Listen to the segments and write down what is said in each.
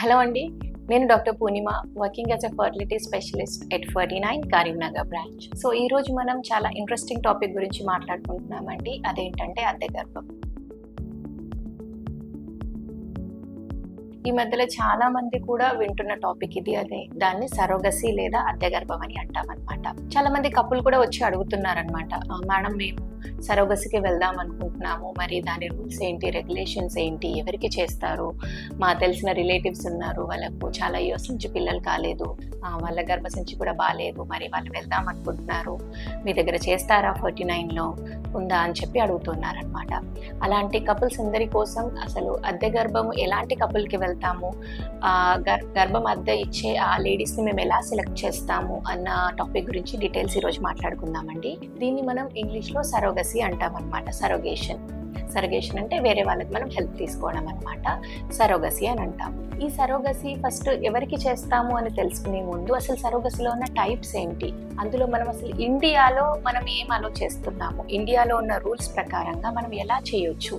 Hello అండి, నేను doctor Purnima, working as a fertility specialist at 49 Karimnagar branch. So ఈరోజు మనం చాలా ఇంట్రెస్టింగ్ టాపిక్ గురించి మాట్లాడుకుంటున్నామండి. అదేంటంటే అద్దె గర్భం. ఈ మధ్యలో చాలా మంది కూడా వింటున్న టాపిక్ ఇది. దాన్ని సరోగసీ లేదా అద్దె గర్భం అని అంటామన్నమాట. చాలా మంది కపుల్ కూడా వచ్చి అడుగుతున్నారనమాట, మేడం మేము సరోగసీకి వెళ్దాం అనుకుంటున్నాము, మరి దాని రూల్స్ ఏంటి, రెగ్యులేషన్స్ ఏంటి, ఎవరికి చేస్తారు, మా తెలిసిన రిలేటివ్స్ ఉన్నారు, వాళ్ళకు చాలా ఇయర్స్ నుంచి పిల్లలు కాలేదు, వాళ్ళ గర్భసంచి కూడా బాగాలేదు, మరి వాళ్ళు వెళ్దాం అనుకుంటున్నారు, మీ దగ్గర చేస్తారా 49లో ఉందా అని చెప్పి అడుగుతున్నారనమాట. అలాంటి కపుల్స్ అందరి కోసం అసలు అద్దె గర్భం ఎలాంటి కపుల్కి వెళ్తాము, గర్భం అద్దె ఇచ్చే ఆ లేడీస్ని మేము ఎలా సెలెక్ట్ చేస్తాము అన్న టాపిక్ గురించి డీటెయిల్స్ ఈరోజు మాట్లాడుకుందామండి. దీన్ని మనం ఇంగ్లీష్లో సరోగసీ అంటామన్నమాట. సరోగేషన్ అంటే వేరే వాళ్ళకి మనం హెల్ప్ తీసుకోవడం అనమాట. సరోగసీ అని అంటాం. ఈ సరోగసీ ఫస్ట్ ఎవరికి చేస్తాము అని తెలుసుకునే ముందు అసలు సరోగసీలో ఉన్న టైప్స్ ఏంటి, అందులో మనం అసలు ఇండియాలో మనం ఏం అలో చేస్తున్నాము, ఇండియాలో ఉన్న రూల్స్ ప్రకారంగా మనం ఎలా చేయొచ్చు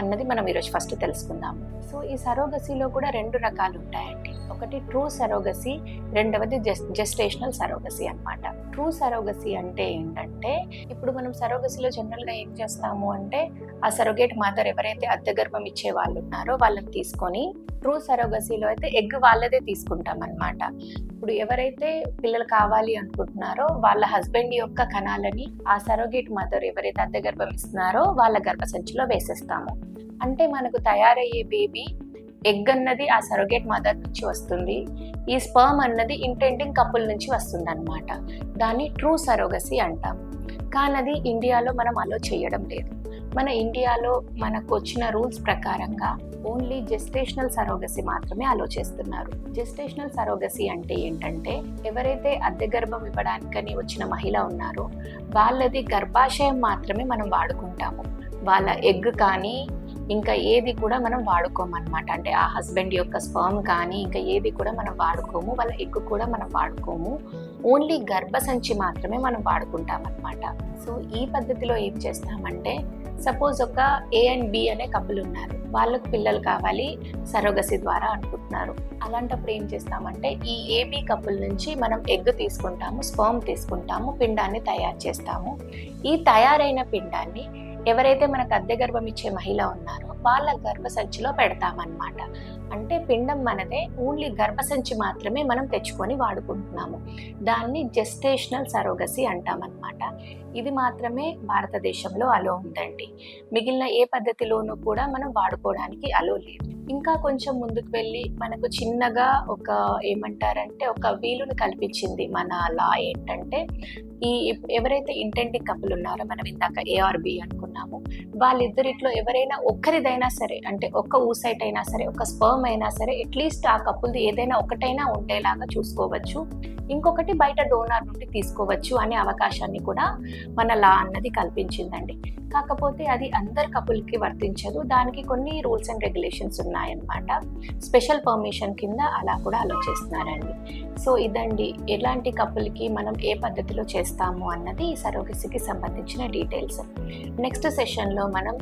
అన్నది మనం ఈరోజు ఫస్ట్ తెలుసుకుందాము. సో ఈ సరోగసీలో కూడా రెండు రకాలు ఉంటాయండి. ఒకటి ట్రూ సరోగసీ, రెండవది జెస్టేషనల్ సరోగసీ అన్నమాట. ట్రూ సరోగసీ అంటే ఏంటంటే, ఇప్పుడు మనం సరోగసీలో జనరల్గా ఏం చేస్తాము అంటే, ఆ సరోగేట్ మదర్ ఎవరైతే అద్దె గర్భం ఇచ్చే వాళ్ళు ఉన్నారో వాళ్ళని తీసుకొని, ట్రూ సరోగసీలో అయితే ఎగ్ వాళ్ళదే తీసుకుంటాం అన్నమాట. ఇప్పుడు ఎవరైతే పిల్లలు కావాలి అనుకుంటున్నారో వాళ్ళ హస్బెండ్ యొక్క కణాలని ఆ సరోగేట్ మదర్ ఎవరైతే అద్దె గర్భం ఇస్తున్నారో వాళ్ళ గర్భసంచిలో వేసేస్తాము. అంటే మనకు తయారయ్యే బేబీ ఎగ్ అన్నది ఆ సరోగేట్ మదర్ నుంచి వస్తుంది, ఈ స్పర్మ్ అన్నది ఇంటెండింగ్ కపుల్ నుంచి వస్తుంది అనమాట. దాన్ని ట్రూ సరోగసీ అంటాం. కానీ అది ఇండియాలో మనం అలో చేయడం లేదు. మన ఇండియాలో మనకు వచ్చిన రూల్స్ ప్రకారంగా ఓన్లీ జెస్టేషనల్ సరోగసీ మాత్రమే అలో చేస్తున్నారు. జెస్టేషనల్ సరోగసీ అంటే ఏంటంటే, ఎవరైతే అద్దె గర్భం ఇవ్వడానికని వచ్చిన మహిళ ఉన్నారో వాళ్ళది గర్భాశయం మాత్రమే మనం వాడుకుంటాము. వాళ్ళ ఎగ్ కానీ ఇంకా ఏది కూడా మనం వాడుకోమన్నమాట. అంటే ఆ హస్బెండ్ యొక్క స్పర్మ్ కానీ ఇంకా ఏది కూడా మనం వాడుకోము, వాళ్ళ ఎగ్ కూడా మనం వాడుకోము. ఓన్లీ గర్భసంచి మాత్రమే మనం వాడుకుంటాం అన్నమాట. సో ఈ పద్ధతిలో ఏం చేస్తామంటే, సపోజ్ ఒక ఏ అండ్ బి అనే కపుల్ ఉన్నారు, వాళ్ళకు పిల్లలు కావాలి సరోగసీ ద్వారా అనుకుంటున్నారు. అలాంటప్పుడు ఏం చేస్తామంటే, ఈ ఏబి కపుల్ నుంచి మనం ఎగ్ తీసుకుంటాము, స్పర్మ్ తీసుకుంటాము, పిండాన్ని తయారు చేస్తాము. ఈ తయారైన పిండాన్ని ఎవరైతే మనకు అద్దె గర్భం ఇచ్చే మహిళ ఉన్నారో వాళ్ళ గర్భసంచిలో పెడతామన్నమాట. అంటే పిండం మనదే, ఓన్లీ గర్భసంచి మాత్రమే మనం తెచ్చుకొని వాడుకుంటున్నాము. దాన్ని జెస్టేషనల్ సరోగసీ అంటామన్నమాట. ఇది మాత్రమే భారతదేశంలో అలో ఉందండి. మిగిలిన ఏ పద్ధతిలోనూ కూడా మనం వాడుకోవడానికి అలో లేదు. ఇంకా కొంచెం ముందుకు వెళ్ళి మనకు చిన్నగా ఒక ఏమంటారంటే ఒక వీలును కల్పించింది మన లా. ఏంటంటే, ఈ ఎవరైతే ఇంటెండింగ్ కపుల్ ఉన్నారో, మనం ఇందాక ఏఆర్బి అనుకున్నాము, వాళ్ళిద్దరిట్లో ఎవరైనా ఒక్కరిదైనా సరే, అంటే ఒక్క ఊసైట్ అయినా సరే, ఒక స్పర్మ్ అయినా సరే, అట్లీస్ట్ ఆ కపుల్ది ఏదైనా ఒకటైనా ఉండేలాగా చూసుకోవచ్చు. ఇంకొకటి బయట డోనార్ నుండి తీసుకోవచ్చు అనే అవకాశాన్ని కూడా మన లా అన్నది కల్పించిందండి. కాకపోతే అది అందరు కపుల్కి వర్తించదు. దానికి కొన్ని రూల్స్ అండ్ రెగ్యులేషన్స్ ఉన్నాయన్నమాట. స్పెషల్ పర్మిషన్ కింద అలా కూడా ఆలోచిస్తున్నారండి. సో ఇదండి ఎలాంటి కపుల్కి మనం ఏ పద్ధతిలో చేస్తాము అన్నది ఈ సరోగసీకి సంబంధించిన డీటెయిల్స్. నెక్స్ట్ సెషన్లో మనం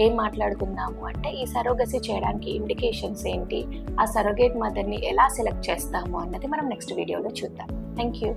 ఏం మాట్లాడుకుందాము అంటే, ఈ సరోగసీ చేయడానికి ఇండికేషన్స్ ఏంటి, ఆ సరోగేట్ మదర్ని ఎలా సెలెక్ట్ చేస్తాము అన్నది మనం నెక్స్ట్ వీడియోలో చూద్దాం. Thank you.